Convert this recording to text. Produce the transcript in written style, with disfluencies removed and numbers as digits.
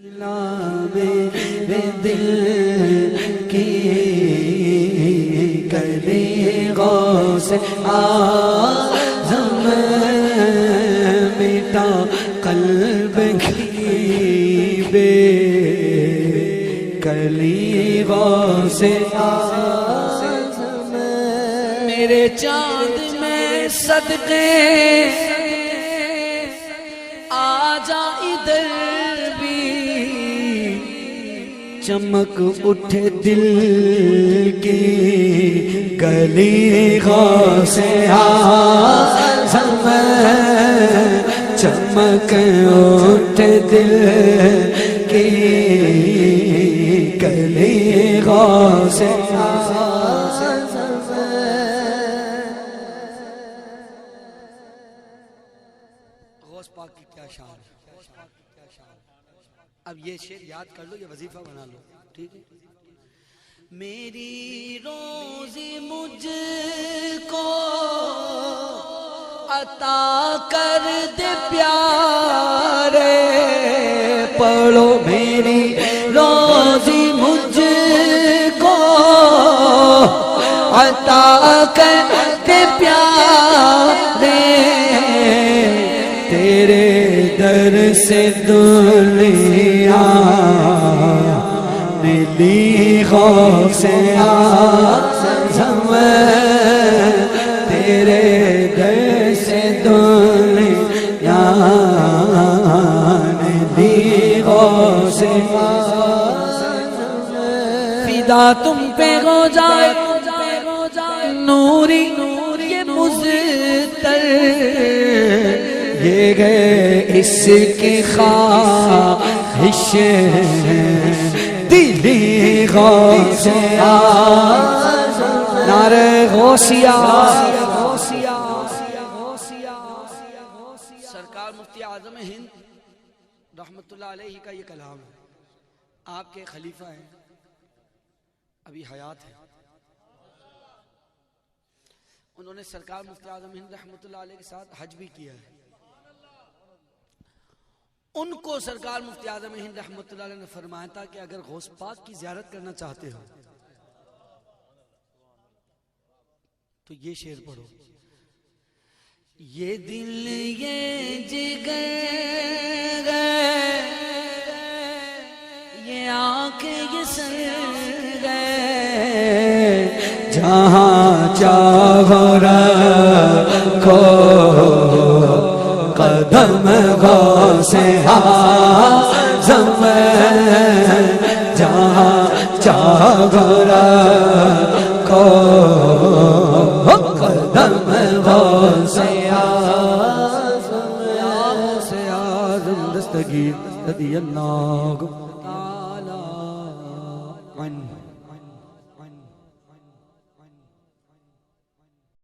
میرے دل کی کلی غوث اعظم مٹا قلب کی بے کلی غوث اعظم میرے چاند میں صدقے آجا ادھر چمک اٹھے دل کی گلی غوث اعظم چمک اٹھے دل کی گلی غوث اعظم غوث پاک کی کیا شان ہے. اب یہ شعر یاد کر لو، یہ وظیفہ بنا لو، ٹھیک ہے. میری روزی مجھ کو عطا کر دے پیارے، پڑھو میری روزی مجھ کو عطا کر دے پیارے، تیرے در سے دنیا ملی غوث اعظم، تیرے در سے دنیا ملی غوث اعظم، فدا تم پہ ہو جائے نوری یہ مزتر، یہ گئے اس کی خواہش دلی غوث اعظم، نعرہ غوثیہ. سرکار مفتی اعظم ہند رحمت اللہ علیہ کا یہ کلام ہے. آپ کے خلیفہ ہیں، ابھی حیات ہیں. انہوں نے سرکار مفتی اعظم ہند رحمت اللہ علیہ کے ساتھ حج بھی کیا ہے. ان کو سرکار مفتی اعظم ہند رحمت اللہ علیہ نے فرمایا تھا کہ اگر غوث پاک کی زیارت کرنا چاہتے ہو تو یہ شعر پڑھو. یہ دل یہ جگر یہ آنکھ یہ سر جہاں چاہو رکھو قدم غوث اعظم، جہاں چاہو رکھو قدم غوث اعظم، دستگیر رضی اللہ تعالی عنہ.